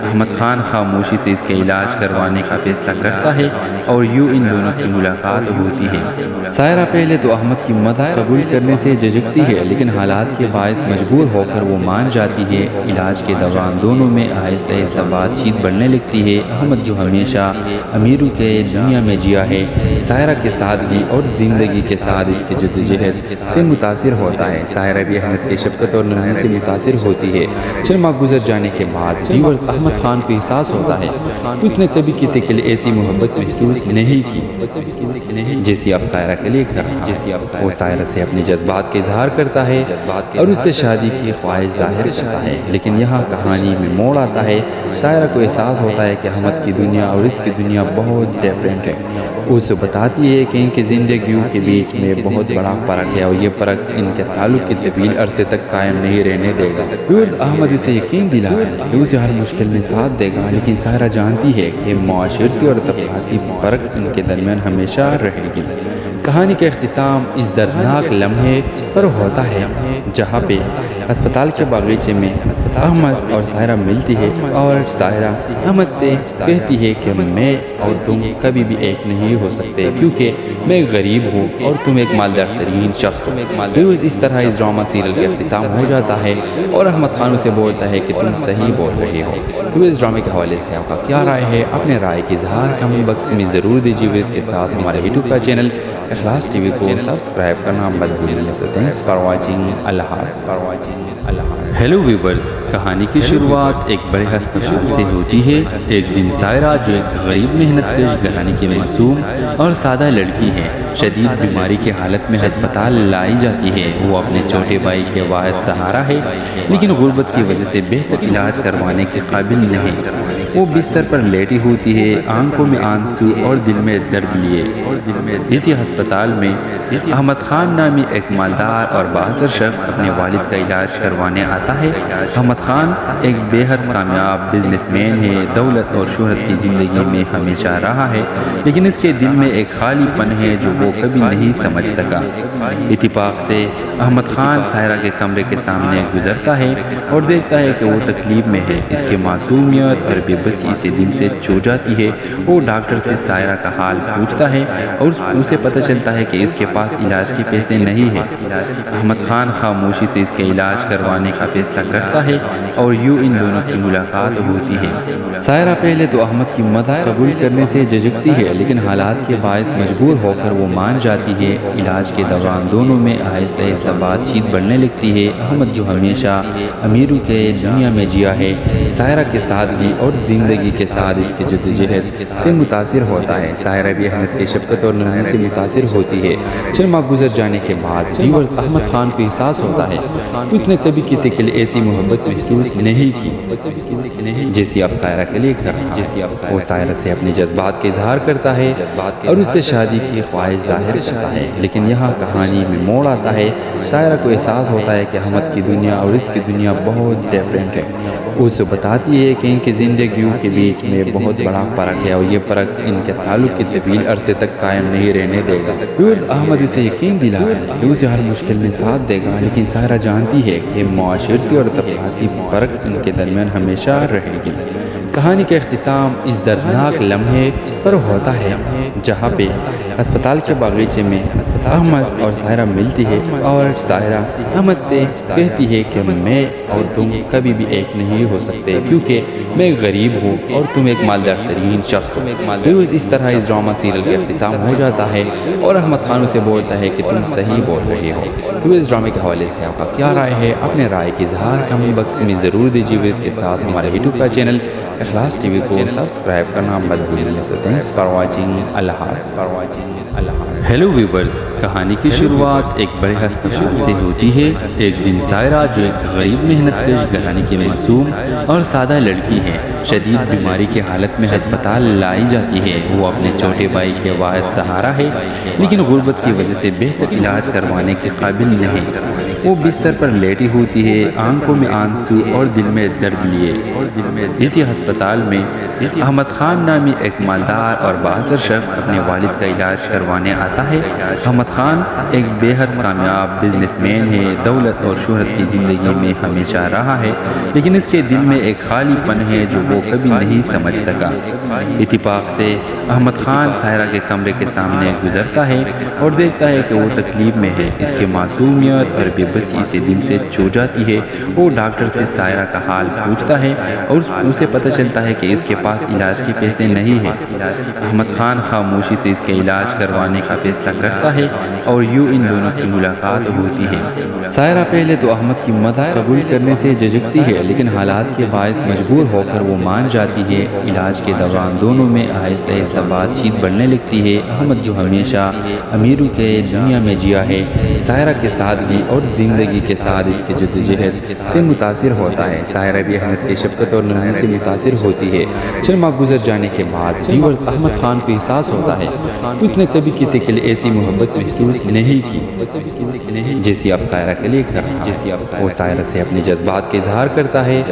احمد خان خاموشی سے اس کے علاج کروانے کا فیصلہ کرتا ہے اور یوں ان دونوں کی ملاقات ہوتی ہے۔ سائرہ پہلے تو احمد کی مدد قبول کرنے سے جھجکتی ہے، لیکن حالات کے باعث مجبور ہو کر وہ مان جاتی ہے۔ علاج کے دوران دونوں میں آہستہ آہستہ بات چیت بڑھنے لگتی ہے۔ احمد جو ہمیشہ امیروں کے دنیا میں جیا ہے، سائرہ کے سادگی اور زندگی کے ساتھ اس کے جدوجہد سے متاثر ہوتا ہے۔ سائرہ بھی احمد کی شفقت اور نرمی سے متاثر ہوتی ہے۔ چند ماہ گزر جانے کے بعد احمد خان کو احساس ہوتا ہے اس نے کبھی کسی کے لیے ایسی محبت محسوس نہیں کی جیسی اب سائرہ کے لیے کر رہا ہے۔ وہ سائرہ سے اپنے جذبات کا اظہار کرتا ہے اور اس سے شادی کی خواہش ظاہر کرتا ہے، لیکن یہاں کہانی میں موڑ آتا ہے۔ سائرہ کو احساس ہوتا ہے کہ احمد کی دنیا اور اس کی دنیا بہت ڈیفرنٹ ہے۔ وہ اسے بتاتی ہے کہ ان کی زندگیوں کے بیچ میں بہت بڑا فرق ہے اور یہ فرق ان کے تعلق کی طویل عرصے تک قائم نہیں رہنے دے گا۔ احمد اسے یقین دلاتا ہے کہ اسے ہر مشکل میں ساتھ دے گا، لیکن سائرہ جانتی ہے کہ معاشرتی اور طبقاتی فرق ان کے درمیان ہمیشہ رہے گی۔ کہانی کا اختتام اس دردناک لمحے پر ہوتا ہے جہاں پہ ہسپتال کے باغیچے میں احمد اور سائرہ ملتی ہے اور سائرہ احمد سے کہتی ہے کہ میں اور تم کبھی بھی ایک نہیں ہو سکتے کیونکہ میں ایک غریب ہوں اور تم ایک مالدار ترین شخص ہو۔ اس طرح اس ڈرامہ سیریل کا اختتام ہو جاتا ہے اور احمد خان اسے بولتا ہے کہ تم صحیح بول رہے ہو۔ اس ڈرامے کے حوالے سے آپ کا کیا رائے ہے؟ اپنے رائے کی اظہار کمنٹ باکس میں ضرور دیجیے۔ اس کے ساتھ ہمارے یوٹیوب کا چینل اخلاص ٹی وی کو سبسکرائب کرنا مت بھولیے۔ Thanks for watching. اللہ حافظ۔ ہیلو ویورز، کہانی کی شروعات ایک بڑے ہسپتال سے ہوتی ہے۔ ایک دن سائرہ جو ایک غریب محنت کش گھرانے کی معصوم اور سادہ لڑکی ہے، شدید بیماری کی حالت میں ہسپتال لائی جاتی ہے۔ وہ اپنے چھوٹے بھائی کے واحد سہارا ہے، لیکن غربت کی وجہ سے بہتر علاج کروانے کے قابل نہیں۔ وہ بستر پر لیٹی ہوتی ہے، آنکھوں میں آنسو اور دل میں درد لیے۔ اسی ہسپتال میں احمد خان نامی ایک مالدار اور بااثر شخص اپنے والد کا علاج کروانے آتا ہے۔ احمد خان ایک بے حد کامیاب بزنس مین ہے، دولت اور شہرت کی زندگی میں ہمیشہ رہا ہے، لیکن اس کے دل میں ایک خالی پن ہے جو وہ کبھی نہیں سمجھ سکا۔ اتفاق سے احمد خان سائرہ کے کمرے کے سامنے گزرتا ہے اور دیکھتا ہے کہ وہ تکلیف میں ہے۔ اس کے معصومیت اور بے بسی اسے دل سے چھو جاتی ہے۔ وہ ڈاکٹر سے سائرہ کا حال پوچھتا ہے اور اسے پتہ چلتا ہے کہ اس کے پاس علاج کے پیسے نہیں ہیں۔ احمد خان خاموشی سے اس کے علاج کروانے کا فیصلہ کرتا ہے اور یوں ان دونوں کی ملاقات ہوتی ہے۔ سائرہ پہلے تو احمد کی مدد قبول کرنے سے جھجکتی ہے، لیکن حالات کے باعث مجبور ہو کر وہ مان جاتی ہے۔ علاج کے دوران دونوں میں آہستہ آہستہ بات چیت بڑھنے لگتی ہے۔ احمد جو ہمیشہ امیروں کے دنیا میں جیا ہے، سائرہ کے سادگی اور زندگی کے ساتھ اس کے جدوجہد سے متاثر ہوتا ہے۔ سائرہ بھی احمد کی شفقت اور نرمی سے متاثر ہوتی ہے۔ چند ماہ گزر جانے کے بعد ویورز احمد خان کو احساس ہوتا ہے اس نے کبھی کسی کے لیے ایسی محبت محسوس نہیں کی جیسی اب سائرہ کے لیے کر رہا ہے۔ وہ سائرہ سے اپنے جذبات کا اظہار کرتا ہے اور اس سے شادی کی خواہش ظاہر کرتا ہے، لیکن یہاں کہانی میں موڑ آتا ہے۔ سائرہ کو احساس ہوتا ہے کہ احمد کی دنیا اور اس کی دنیا بہت ڈیفرنٹ ہے۔ وہ اسے بتاتی ہے کہ ان کی زندگیوں کے بیچ میں بہت بڑا فرق ہے اور یہ فرق ان کے تعلق کے طویل عرصے تک قائم نہیں رہنے دے گا۔ احمد اسے یقین دلاتا ہے کہ اسے ہر مشکل میں ساتھ دے گا، لیکن سائرہ جانتی ہے کہ معاشرتی اور طبقاتی فرق ان کے درمیان ہمیشہ رہے گی۔ کہانی کا اختتام اس دردناک لمحے پر ہوتا ہے جہاں پہ ہسپتال کے باغیچے میں احمد اور سائرہ ملتی ہے اور سائرہ احمد سے کہتی ہے کہ میں اور تم کبھی بھی ایک نہیں ہو سکتے کیونکہ میں غریب ہوں اور تم ایک مالدار ترین شخص ہو۔ اس طرح اس ڈرامہ سیریل کا اختتام ہو جاتا ہے اور احمد خان اسے بولتا ہے کہ تم صحیح بول رہے ہو۔ اس ڈرامے کے حوالے سے آپ کا کیا رائے ہے؟ اپنے رائے کی اظہار کمنٹ باکس میں ضرور دیجیے۔ اس کے ساتھ ہمارے یوٹیوب کا چینل اخلاص ٹی وی کو سبسکرائب کرنا مت بھولیے۔ Thanks for watching. اللہ حافظ۔ ہیلو ویورز، کہانی کی شروعات ایک بڑے ہسپتال سے ہوتی ہے۔ ایک دن سائرہ جو ایک غریب محنت کش گھرانے کی معصوم اور سادہ لڑکی ہے، شدید بیماری کی حالت میں ہسپتال لائی جاتی ہے۔ وہ اپنے چھوٹے بھائی کے واحد سہارا ہے، لیکن غربت کی وجہ سے بہتر علاج کروانے کے قابل نہیں۔ وہ بستر پر لیٹی ہوتی ہے، آنکھوں میں آنسو اور دل میں درد لیے۔ اسی ہسپتال میں احمد خان نامی ایک مالدار اور بااثر شخص اپنے والد کا علاج کروانے آتا ہے۔ احمد خان ایک بے حد کامیاب بزنس مین ہے، دولت اور شہرت کی زندگی میں ہمیشہ رہا ہے، لیکن اس کے دل میں ایک خالی پن ہے جو وہ کبھی نہیں سمجھ سکا۔ اتفاق سے احمد خان سائرہ کے کمرے کے سامنے گزرتا ہے اور دیکھتا ہے کہ وہ تکلیف میں ہے۔ اس کی معصومیت اور بے بسی اسے دل سے چھو جاتی ہے۔ وہ ڈاکٹر سے سائرہ کا حال پوچھتا ہے اور اسے پتہ چلتا ہے کہ اس کے پاس علاج کے پیسے نہیں ہیں۔ احمد خان خاموشی سے اس کے علاج کروانے کا فیصلہ کرتا ہے اور یوں ان دونوں کی ملاقات ہوتی ہے۔ سائرہ پہلے تو احمد کی مدد قبول کرنے سے جھجکتی ہے، لیکن حالات کے باعث مجبور ہو کر وہ مان جاتی ہے۔ علاج کے دوران دونوں میں آہستہ آہستہ بات چیت بڑھنے لگتی ہے۔ احمد جو ہمیشہ امیروں کے دنیا میں جیا ہے، سائرہ کے سادگی اور زندگی کے ساتھ اس کے جدوجہد سے متاثر ہوتا ہے۔ سائرہ بھی احمد کی شفقت اور نرمی سے متاثر ہوتی ہے۔ چند ماہ گزر جانے کے بعد ویورز احمد خان کو احساس ہوتا ہے اس نے کبھی کسی کے لیے ایسی محبت محسوس نہیں کی جیسی اب سائرہ کے لیے کر رہا ہے۔ وہ سائرہ سے اپنے جذبات کا اظہار کرتا ہے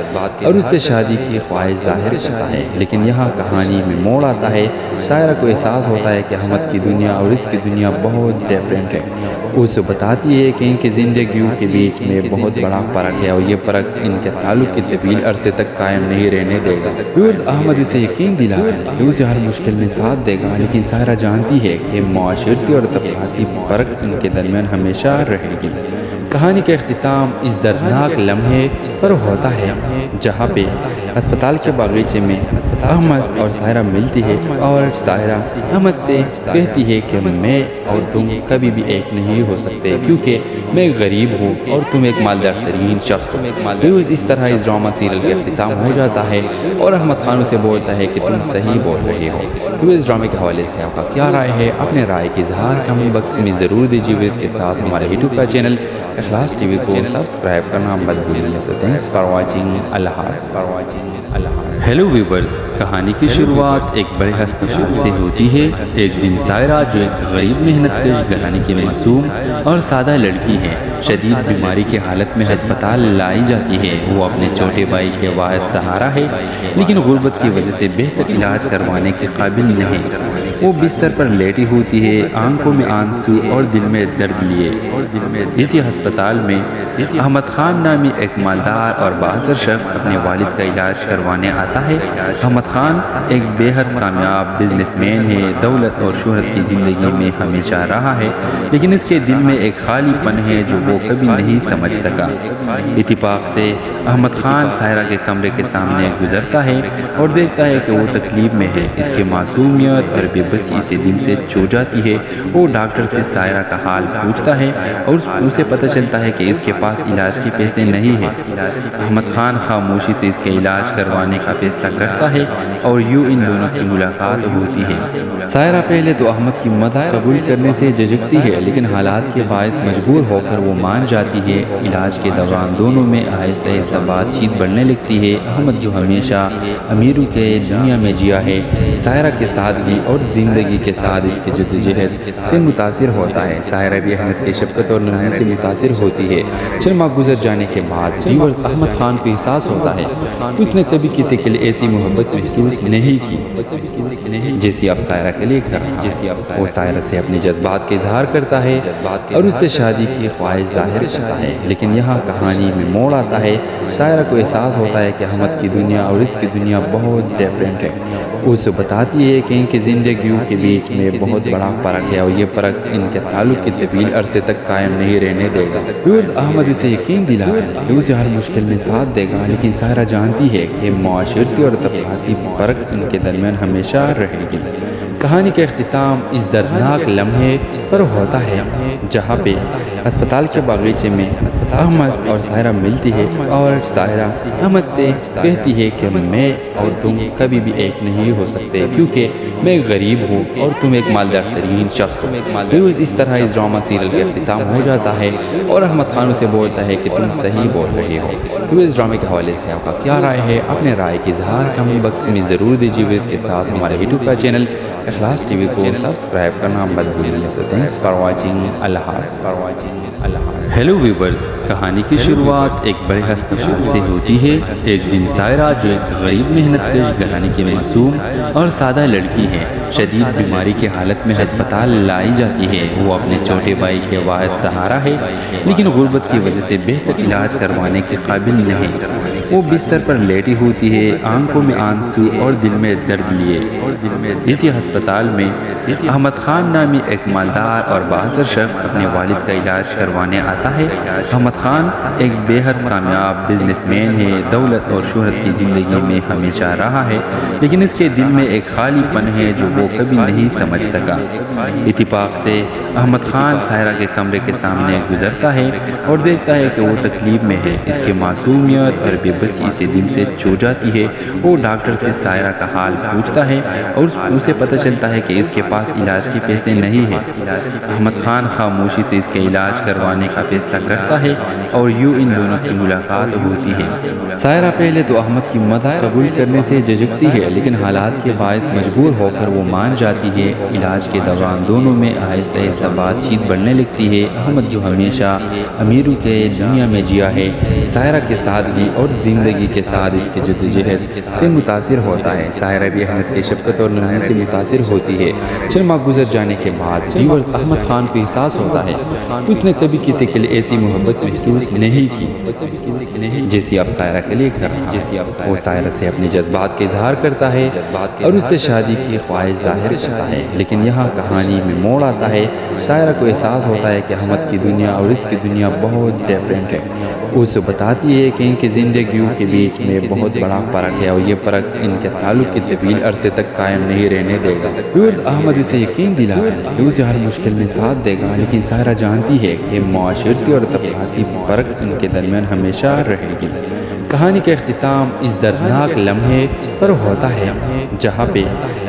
اور اس سے شادی کی خواہش ظاہر کرتا ہے، لیکن یہاں کہانی میں موڑ آتا ہے۔ سائرہ کو احساس ہوتا ہے کہ احمد کی دنیا اور اس کی دنیا بہت ڈیفرنٹ ہے۔ وہ اسے بتاتی ہے کہ ان کی زندگیوں کے بیچ میں بہت بڑا فرق ہے اور یہ فرق ان کے تعلق کے طویل عرصے تک قائم نہیں رہنے دے گا۔ احمد اسے یقین دلاتا ہے کہ اسے ہر مشکل میں ساتھ دے گا، لیکن سائرہ جانتی ہے کہ معاشرتی اور طبقاتی فرق ان کے درمیان ہمیشہ رہے گی۔ کہانی کا اختتام اس دردناک لمحے پر ہوتا ہے جہاں پہ ہسپتال کے باغیچے میں احمد اور سائرہ ملتی ہے اور سائرہ احمد سے کہتی ہے کہ میں اور تم کبھی بھی ایک نہیں ہو سکتے کیونکہ میں غریب ہوں اور تم ایک مالدار ترین شخص ہو۔ اس طرح اس ڈرامہ سیریل کا اختتام ہو جاتا ہے اور احمد خان اسے بولتا ہے کہ تم صحیح بول رہے ہو۔ اس ڈرامے کے حوالے سے آپ کا کیا رائے ہے؟ اپنے رائے کی اظہار کمنٹ باکس میں ضرور دیجیے۔ اس کے ساتھ ہمارے یوٹیوب کا چینل اخلاص ٹی وی کو سبسکرائب کرنا مت بھولیے۔ Thanks for watching. اللہ حافظ۔ ہیلو ویورز، کہانی کی شروعات ایک بڑے ہسپتال سے ہوتی ہے۔ ایک دن سائرہ جو ایک غریب محنت کش گھرانے کی معصوم اور سادہ لڑکی ہے، شدید بیماری کی حالت میں ہسپتال لائی جاتی ہے۔ وہ اپنے چھوٹے بھائی کے واحد سہارا ہے، لیکن غربت کی وجہ سے بہتر علاج کروانے کے قابل نہیں۔ وہ بستر پر لیٹی ہوتی ہے، آنکھوں میں آنسو اور دل میں درد لیے۔ اسی ہسپتال میں احمد خان نامی ایک مالدار اور بااثر شخص اپنے والد کا علاج کروانے آتا ہے۔ احمد خان ایک بے حد کامیاب بزنس مین ہے، دولت اور شہرت کی زندگی میں ہمیشہ رہا ہے، لیکن اس کے دل میں ایک خالی پن ہے جو وہ کبھی نہیں سمجھ سکا۔ اتفاق سے احمد خان سائرہ کے کمرے کے سامنے گزرتا ہے اور دیکھتا ہے کہ وہ تکلیف میں ہے۔ اس کی معصومیت اور بے بسی اسے دل سے چھو جاتی ہے۔ وہ ڈاکٹر سے سائرہ کا حال پوچھتا ہے اور اسے پتہ چلتا ہے کہ اس کے پاس علاج کے پیسے نہیں ہیں۔ احمد خان خاموشی سے اس کے علاج کروانے کا فیصلہ کرتا ہے اور یوں ان دونوں کی ملاقات ہوتی ہے۔ سائرہ پہلے تو احمد کی مدد قبول کرنے سے جھجکتی ہے، لیکن حالات کے باعث مجبور ہو کر وہ مان جاتی ہے۔ علاج کے دوران دونوں میں آہستہ آہستہ بات چیت بڑھنے لگتی ہے۔ احمد جو ہمیشہ امیروں کے دنیا میں جیا ہے، سائرہ کے سادگی اور زندگی کے ساتھ اس کی جدوجہد سے متاثر ہوتا ہے۔ سائرہ بھی احمد کی شفقت اور نرمی سے متاثر ہوتی ہے۔ چند ماہ گزر جانے کے بعد ویورز احمد خان کو احساس ہوتا ہے کہ اس نے کبھی کسی کے لیے ایسی محبت محسوس نہیں کی جیسی اب سائرہ کے لیے کر رہا ہے۔ وہ سائرہ سے اپنے جذبات کا اظہار کرتا ہے اور اس سے شادی کی خواہش ظاہر کرتا ہے، لیکن یہاں کہانی میں موڑ آتا ہے۔ سائرہ کو احساس ہوتا ہے کہ احمد کی دنیا اور اس کی دنیا بہت ڈیفرنٹ ہے۔ وہ اسے بتاتی ہے کہ ان کی زندگیوں کے بیچ میں بہت بڑا فرق ہے اور یہ فرق ان کے تعلق کے طویل عرصے تک قائم نہیں رہنے دے گا۔ ویورز احمد اسے یقین دلاتا ہے کہ اسے ہر مشکل میں ساتھ دے گا، لیکن سائرہ جانتی ہے کہ معاشرتی اور طبقاتی فرق ان کے درمیان ہمیشہ رہے گی۔ کہانی کا اختتام اس دردناک لمحے پر ہوتا ہے جہاں پہ ہسپتال کے باغیچے میں احمد اور سائرہ ملتی ہے اور سائرہ احمد سے کہتی ہے کہ میں اور تم کبھی بھی ایک نہیں ہو سکتے کیونکہ میں غریب ہوں اور تم ایک مالدار ترین شخص ہو۔ اس طرح اس ڈرامہ سیریل کا اختتام ہو جاتا ہے اور احمد خان اسے بولتا ہے کہ تم صحیح بول رہے ہو۔ اس ڈرامے کے حوالے سے آپ کا کیا رائے ہے؟ اپنے رائے کی اظہار کمنٹ باکس میں ضرور دیجیے۔ اس کے ساتھ ہمارے یوٹیوب کا چینل اخلاص ٹی وی کو سبسکرائب کرنا مت بھولیے۔ Thanks for watching. اللہ حافظ۔ ہیلو ویورز، کہانی کی شروعات ایک بڑے ہسپتال سے ہوتی ہے۔ ایک دن سائرہ جو ایک غریب محنت کش گھرانے کی معصوم اور سادہ لڑکی ہے، شدید بیماری کی حالت میں ہسپتال لائی جاتی ہے۔ وہ اپنے چھوٹے بھائی کے واحد سہارا ہے، لیکن غربت کی وجہ سے بہتر علاج کروانے کے قابل نہیں۔ وہ بستر پر لیٹی ہوتی ہے، آنکھوں میں آنسو اور دل میں درد لیے۔ اسی ہسپتال میں احمد خان نامی ایک مالدار اور بہادر شخص اپنے والد کا علاج کروانے آتا ہے۔ احمد خان ایک بے حد کامیاب بزنس مین ہے، دولت اور شہرت کی زندگی میں ہمیشہ رہا ہے، لیکن اس کے دل میں ایک خالی پن ہے جو وہ کبھی نہیں سمجھ سکا۔ اتفاق سے احمد خان سائرہ کے کمرے کے سامنے گزرتا ہے اور دیکھتا ہے کہ وہ تکلیف میں ہے۔ اس کی معصومیت اور بے بسی اسے دل سے چھو جاتی ہے۔ وہ ڈاکٹر سے سائرہ کا حال پوچھتا ہے اور اسے پتہ چلتا ہے کہ اس کے پاس علاج کے پیسے نہیں ہیں۔ احمد خان خاموشی سے اس کے علاج کروانے کا فیصلہ کرتا ہے اور یوں ان دونوں کی ملاقات ہوتی ہے۔ سائرہ پہلے تو احمد کی مدد قبول کرنے سے جھجکتی ہے، لیکن حالات کے باعث مجبور ہو کر وہ مان جاتی ہے۔ علاج کے دوران دونوں میں آہستہ آہستہ بات چیت بڑھنے لگتی ہے۔ احمد جو ہمیشہ امیروں کے دنیا میں جیا ہے، سائرہ کے سادگی اور زندگی کے ساتھ اس کی جدوجہد سے متاثر ہوتا ہے۔ سائرہ بھی احمد کی شفقت اور نرمی سے متاثر ہوتی ہے۔ چند ماہ گزر جانے کے بعد ویورز احمد خان کو احساس ہوتا ہے کہ اس نے کبھی کسی کے لیے ایسی محبت محسوس نہیں کی جیسی اب سائرہ کے لیے کر رہا ہے۔ وہ سائرہ سے اپنے جذبات کا اظہار کرتا ہے اور اس سے شادی کی خواہش ظاہر کرتا ہے، لیکن یہاں کہانی میں موڑ آتا ہے۔ سائرہ کو احساس ہوتا ہے کہ احمد کی دنیا اور اس کی دنیا بہت ڈیفرنٹ ہے۔ وہ اسے بتاتی ہے کہ ان کی زندگیوں کے بیچ میں بہت بڑا فرق ہے اور یہ فرق ان کے تعلق کے طویل عرصے تک قائم نہیں رہنے دے گا۔ ویورز احمد اسے یقین دلاتا ہے کہ اسے ہر مشکل میں ساتھ دے گا، لیکن سائرہ جانتی ہے کہ معاشرتی اور طبقاتی فرق ان کے درمیان ہمیشہ رہے گی۔ کہانی کا اختتام اس دردناک لمحے پر ہوتا ہے جہاں پہ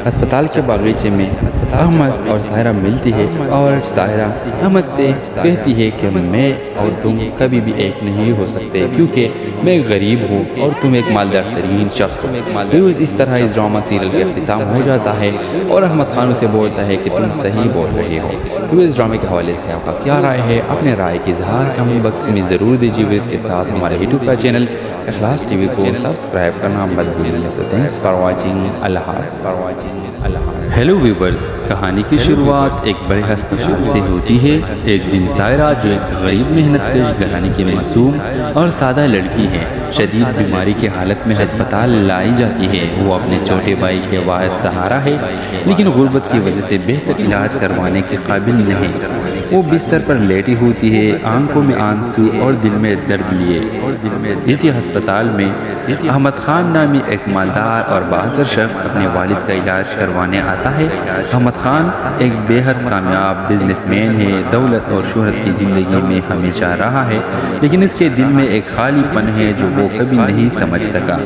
ہسپتال کے باغیچے میں احمد اور سائرہ ملتی ہے اور سائرہ احمد سے کہتی ہے کہ میں اور تم کبھی بھی ایک نہیں ہو سکتے کیونکہ میں غریب ہوں اور تم ایک مالدار ترین شخص ہو۔ اس طرح اس ڈرامہ سیریل کا اختتام ہو جاتا ہے اور احمد خان اسے بولتا ہے کہ تم صحیح بول رہے ہو۔ اس ڈرامے کے حوالے سے آپ کا کیا رائے ہے؟ اپنے رائے کی اظہار کمنٹ باکس میں ضرور دیجیے۔ اس کے ساتھ ہمارے یوٹیوب کا چینل اخلاص ٹی وی کو سبسکرائب کرنا مت بھولیے۔ Thanks for watching. اللہ حافظ۔ ہیلو ویورز، کہانی کی شروعات ایک بڑے ہسپتال سے ہوتی ہے۔ ایک دن سائرہ جو ایک غریب محنت کش گھرانے کی معصوم اور سادہ لڑکی ہے، شدید بیماری کی حالت میں ہسپتال لائی جاتی ہے۔ وہ اپنے چھوٹے بھائی کے واحد سہارا ہے، لیکن غربت کی وجہ سے بہتر علاج کروانے کے قابل نہیں۔ وہ بستر پر لیٹی ہوتی ہے، آنکھوں میں آنسو اور دل میں درد لیے۔ اسی ہسپتال میں احمد خان نامی ایک مالدار اور بہادر شخص اپنے والد کا علاج کروانے آتا ہے۔ احمد خان ایک بے حد کامیاب بزنس مین ہے، دولت اور شہرت کی زندگی میں ہمیشہ رہا ہے، لیکن اس کے دل میں ایک خالی پن ہے جو وہ کبھی نہیں سمجھ سکا۔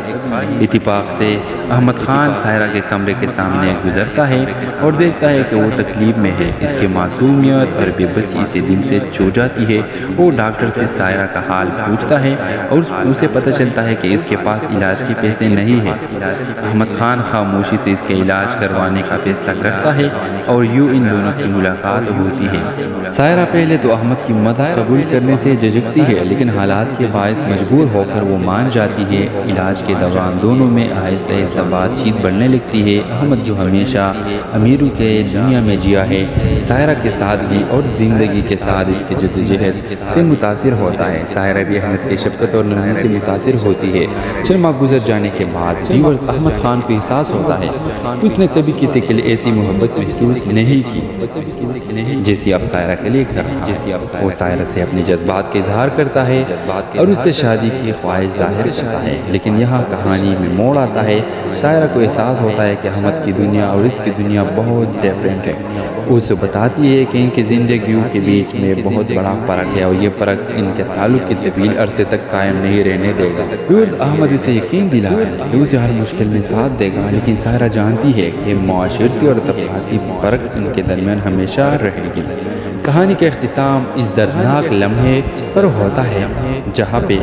اتفاق سے احمد خان سائرہ کے کمرے کے سامنے گزرتا ہے اور دیکھتا ہے کہ وہ تکلیف میں ہے۔ اس کی معصومیت اور بے بسی اسے دل سے چھو جاتی ہے۔ وہ ڈاکٹر سے سائرہ کا حال پوچھتا ہے اور اسے پتہ چلتا ہے کہ اس کے پاس علاج کے پیسے نہیں ہیں۔ احمد خان خاموشی سے اس کے علاج کروانے کا فیصلہ کرتا ہے اور یوں ان دونوں کی ملاقات ہوتی ہے۔ سائرہ پہلے تو احمد کی مدد قبول کرنے سے جھجکتی ہے، لیکن حالات کے باعث مجبور ہو کر وہ مان جاتی ہے۔ علاج کے دوران دونوں میں آہستہ آہستہ بات چیت بڑھنے لگتی ہے۔ احمد جو ہمیشہ امیروں کے دنیا میں جیا ہے، سائرہ کے سادگی اور زندگی کے ساتھ اس کی جدوجہد سے متاثر ہوتا ہے۔ سائرہ بھی احمد کی شفقت اور نرمی سے متاثر ہوتی ہے۔ چند ماہ گزر جانے کے بعد ویورز احمد خان کو احساس ہوتا ہے کہ اس نے کبھی کسی کے لیے ایسی محبت محسوس نہیں کی جیسی اب سائرہ کے لیے کر رہا ہے۔ وہ سائرہ سے اپنے جذبات کا اظہار کرتا ہے اور اس سے شادی کی خواہش ظاہر کرتا ہے، لیکن یہاں کہانی میں موڑ آتا ہے۔ سائرہ کو احساس ہوتا ہے کہ احمد کی دنیا اور اس کی دنیا بہت ڈیفرنٹ ہے۔ وہ اسے بتاتی ہے کہ ان کی زندگیوں کے بیچ میں بہت بڑا فرق ہے اور یہ فرق ان کے تعلق کے طویل عرصے تک قائم نہیں رہنے دے گا۔ ویورز احمد اسے یقین دلاتا ہے کہ اسے ہر مشکل میں ساتھ دے گا، لیکن سائرہ جانتی ہے کہ معاشرتی اور طبقاتی فرق ان کے درمیان ہمیشہ رہے گی۔ کہانی کا اختتام اس دردناک لمحے پر ہوتا ہے جہاں پہ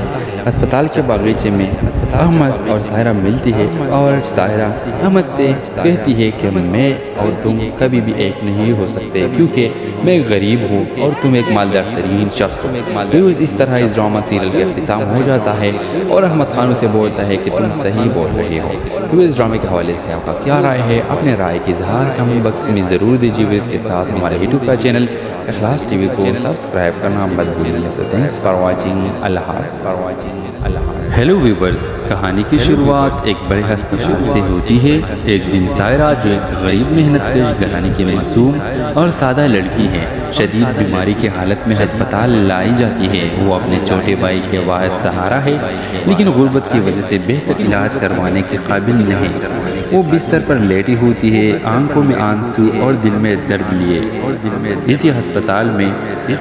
ہسپتال کے باغیچے میں احمد اور سائرہ ملتی ہے اور سائرہ احمد سے کہتی ہے کہ میں اور تم کبھی بھی ایک نہیں ہو سکتے، کیونکہ میں غریب ہوں اور تم ایک مالدار ترین شخص ہو۔ اس طرح اس ڈرامہ سیریل کا اختتام ہو جاتا ہے اور احمد خان سے بولتا ہے کہ تم صحیح بول رہے ہو۔ اس ڈرامے کے حوالے سے آپ کا کیا رائے ہے؟ اپنے رائے کی اظہار کمنٹ باکس میں ضرور دیجیے۔ اس کے ساتھ ہمارے یوٹیوب کا چینل اخلاص ٹی وی کو سبسکرائب کرنا مت بھولیے۔ Thanks for watching. اللہ حافظ۔ ہیلو ویورز، کہانی کی شروعات ایک بڑے ہسپتال سے ہوتی ہے۔ ایک دن سائرہ جو ایک غریب محنت کش گھرانے کی معصوم اور سادہ لڑکی ہے، شدید بیماری کی حالت میں ہسپتال لائی جاتی ہے۔ وہ اپنے چھوٹے بھائی کے واحد سہارا ہے، لیکن غربت کی وجہ سے بہتر علاج کروانے کے قابل نہیں۔ وہ بستر پر لیٹی ہوتی ہے، آنکھوں میں آنسو اور دل میں درد لیے۔ اسی ہسپتال میں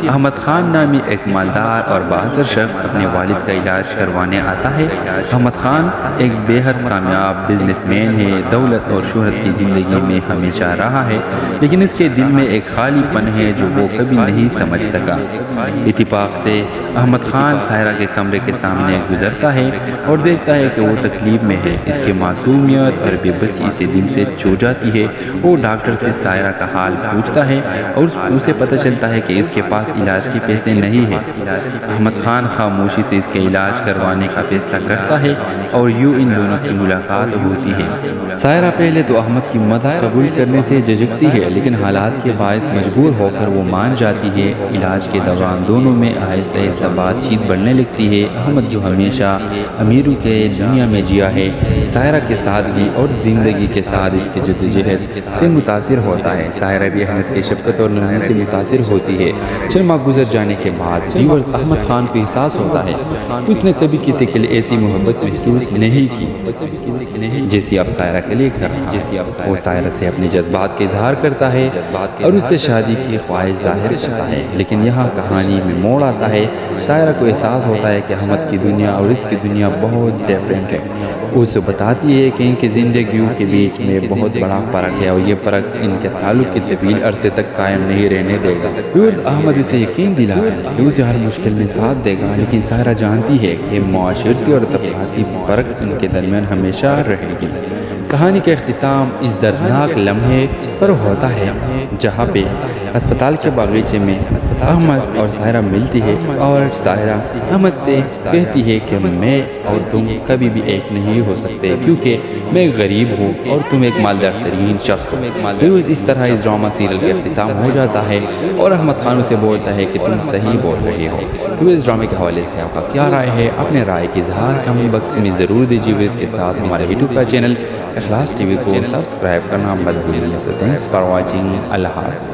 احمد خان نامی ایک مالدار اور بہادر شخص اپنے والد کا علاج کروانے آتا ہے۔ احمد خان ایک بے حد کامیاب بزنس مین ہے، دولت اور شہرت کی زندگی میں ہمیشہ رہا ہے، لیکن اس کے دل میں ایک خالی پن ہے جو وہ کبھی نہیں سمجھ سکا۔ اتفاق سے احمد خان سائرہ کے کمرے کے سامنے گزرتا ہے اور دیکھتا ہے کہ وہ تکلیف میں ہے۔ اس کی معصومیت اور بے بسی اسے دل سے چھو جاتی ہے۔ وہ ڈاکٹر سے سائرہ کا حال پوچھتا ہے اور اسے پتہ چلتا ہے کہ اس کے پاس علاج کے پیسے نہیں ہیں۔ احمد خان خاموشی سے اس کے علاج کروانے کا فیصلہ کرتا ہے اور یوں ان دونوں کی ملاقات ہوتی ہے۔ سائرہ پہلے تو احمد کی مدد قبول کرنے سے جھجکتی ہے، لیکن حالات کے باعث مجبور ہو کر وہ مان جاتی ہے۔ علاج کے دوران دونوں میں آہستہ آہستہ بات چیت بڑھنے لگتی ہے۔ احمد جو ہمیشہ امیروں کے دنیا میں جیا ہے، سائرہ کے سادگی اور زندگی کے ساتھ اس کی جدوجہد سے متاثر ہوتا ہے۔ سائرہ بھی احمد کی شفقت اور نرمی سے متاثر ہوتی ہے۔ چند ماہ گزر جانے کے بعد ویورز احمد خان کو احساس ہوتا ہے کہ اس نے کبھی کسی کے لیے ایسی محبت محسوس نہیں کی جیسی اب سائرہ کے لیے کر رہا ہے۔ وہ سائرہ سے اپنے جذبات کا اظہار کرتا ہے اور اس سے شادی کی خواہش ظاہر کرتا ہے، لیکن یہاں کہانی میں موڑ آتا ہے۔ سائرہ کو احساس ہوتا ہے کہ احمد کی دنیا اور اس کی دنیا بہت ڈیفرنٹ ہے۔ وہ اسے بتاتی ہے کہ ان کی زندگیوں کے بیچ میں بہت بڑا فرق ہے اور یہ فرق ان کے تعلق کے طویل عرصے تک قائم نہیں رہنے دے گا۔ ویورز احمد اسے یقین دلاتا ہے کہ اسے ہر مشکل میں ساتھ دے گا، لیکن سائرہ جانتی ہے کہ معاشرتی اور طبقاتی فرق ان کے درمیان ہمیشہ رہے گی۔ کہانی کا اختتام اس دردناک لمحے پر ہوتا ہے جہاں پہ ہسپتال کے باغیچے میں احمد اور سائرہ ملتی ہے اور سائرہ احمد سے کہتی ہے کہ میں اور تم کبھی بھی ایک نہیں ہو سکتے کیونکہ میں غریب ہوں اور تم ایک مالدار ترین شخص ہو۔ اس طرح اس ڈرامہ سیریل کا اختتام ہو جاتا ہے اور احمد خان اسے بولتا ہے کہ تم صحیح بول رہے ہو۔ اس ڈرامے کے حوالے سے آپ کا کیا رائے ہے؟ اپنے رائے کی اظہار کمنٹ باکس میں ضرور دیجیے۔ اس کے ساتھ ہمارے یوٹیوب کا چینل اخلاص ٹی وی کو سبسکرائب کرنا مت بھولیے۔ Thanks for watching. اللہ حافظ۔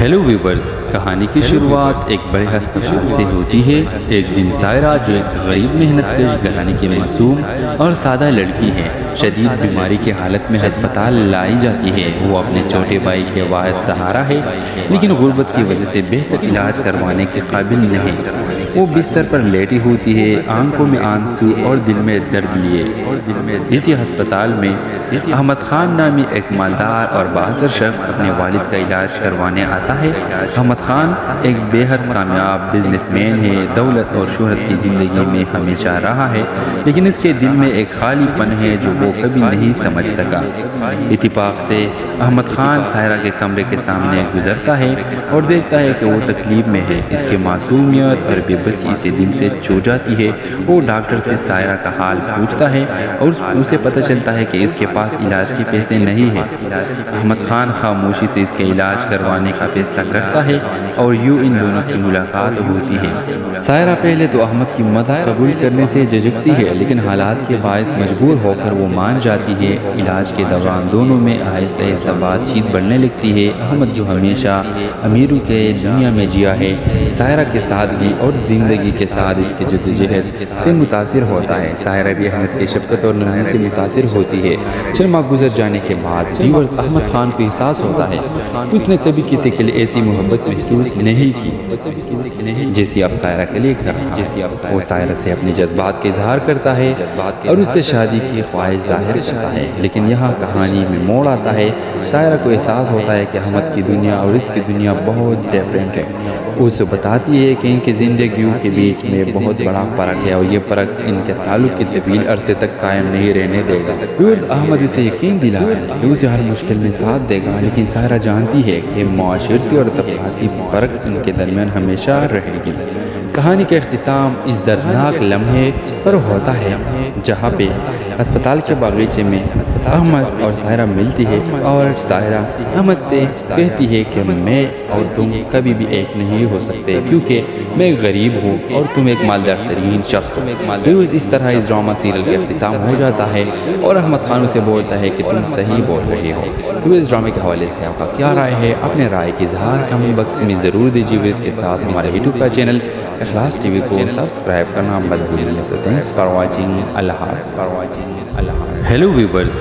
ہیلو ویورز، کہانی کی شروعات ایک بڑے ہسپتال سے ہوتی ہے۔ ایک دن سائرہ جو ایک غریب محنت کش گھرانے کی معصوم اور سادہ لڑکی ہے، شدید بیماری کی حالت میں ہسپتال لائی جاتی ہے۔ وہ اپنے چھوٹے بھائی کے واحد سہارا ہے لیکن غربت کی وجہ سے بہتر علاج کروانے کے قابل نہیں۔ وہ بستر پر لیٹی ہوتی ہے، آنکھوں میں آنسو اور دل میں درد لیے۔ اسی ہسپتال میں احمد خان نامی ایک مالدار اور بہادر شخص اپنے والد کا علاج کروانے آتا ہے۔ احمد خان ایک بے حد کامیاب بزنس مین ہے، دولت اور شہرت کی زندگی میں ہمیشہ رہا ہے، لیکن اس کے دل میں ایک خالی پن ہے جو وہ کبھی نہیں سمجھ سکا۔ اتفاق سے احمد خان سائرہ کے کمرے کے سامنے گزرتا ہے اور دیکھتا ہے کہ وہ تکلیف میں ہے۔ اس کی معصومیت اور بے بسی اسے دل سے چھو جاتی ہے۔ وہ ڈاکٹر سے سائرہ کا حال پوچھتا ہے اور اسے پتہ چلتا ہے کہ اس کے پاس علاج کے پیسے نہیں ہیں۔ احمد خان خاموشی سے اس کے علاج کروانے کا فیصلہ کرتا ہے اور یوں ان دونوں کی ملاقات ہوتی ہے۔ سائرہ پہلے تو احمد کی مدد قبول کرنے سے جھجکتی ہے لیکن حالات کے باعث مجبور ہو کر وہ مان جاتی ہے۔ علاج کے دوران دونوں میں آہستہ آہستہ بات چیت بڑھنے لگتی ہے۔ احمد جو ہمیشہ امیروں کے دنیا میں جیا ہے، سائرہ کے سادگی اور زندگی کے ساتھ اس کے جدوجہد سے متاثر ہوتا ہے۔ سائرہ بھی احمد کی شفقت اور نرمی سے متاثر ہوتی ہے۔ چند ماہ گزر جانے کے بعد ویورز احمد خان کو احساس ہوتا ہے اس نے کبھی کسی کے لیے ایسی محبت محسوس نہیں کی جیسی اب سائرہ کے لیے کر رہا ہے۔ وہ سائرہ سے اپنے جذبات کا اظہار کرتا ہے اور اس سے شادی کی خواہش ظاہر کرتا ہے، لیکن یہاں کہانی میں موڑ آتا ہے۔ سائرہ کو احساس ہوتا ہے کہ احمد کی دنیا اور اس کی دنیا بہت ڈیفرنٹ ہے۔ وہ اسے بتاتی ہے کہ ان کی زندگیوں کے بیچ میں بہت بڑا فرق ہے اور یہ فرق ان کے تعلق کے طویل عرصے تک قائم نہیں رہنے دے گا۔ ویورز احمد اسے یقین دلاتا ہے کہ اسے ہر مشکل میں ساتھ دے گا، لیکن سائرہ جانتی ہے کہ معاشرتی اور طبقاتی فرق ان کے درمیان ہمیشہ رہے گی۔ کہانی کا اختتام اس دردناک لمحے پر ہوتا ہے جہاں پہ ہسپتال کے باغیچے میں احمد اور سائرہ ملتی ہے اور سائرہ احمد سے کہتی ہے کہ میں اور تم کبھی بھی ایک نہیں ہو سکتے کیونکہ میں غریب ہوں اور تم ایک مالدار ترین شخص ہو۔ اس طرح اس ڈرامہ سیریل کا اختتام ہو جاتا ہے اور احمد خان اسے بولتا ہے کہ تم صحیح بول رہے ہو۔ اس ڈرامے کے حوالے سے آپ کا کیا رائے ہے؟ اپنے رائے کی اظہار کمنٹ باکس میں ضرور دیجیے۔ اس کے ساتھ ہمارے یوٹیوب کا چینل اخلاص ٹی وی کو سبسکرائب کرنا مت بھولیے۔ Thanks for watching. اللہ حافظ۔ Hello viewers,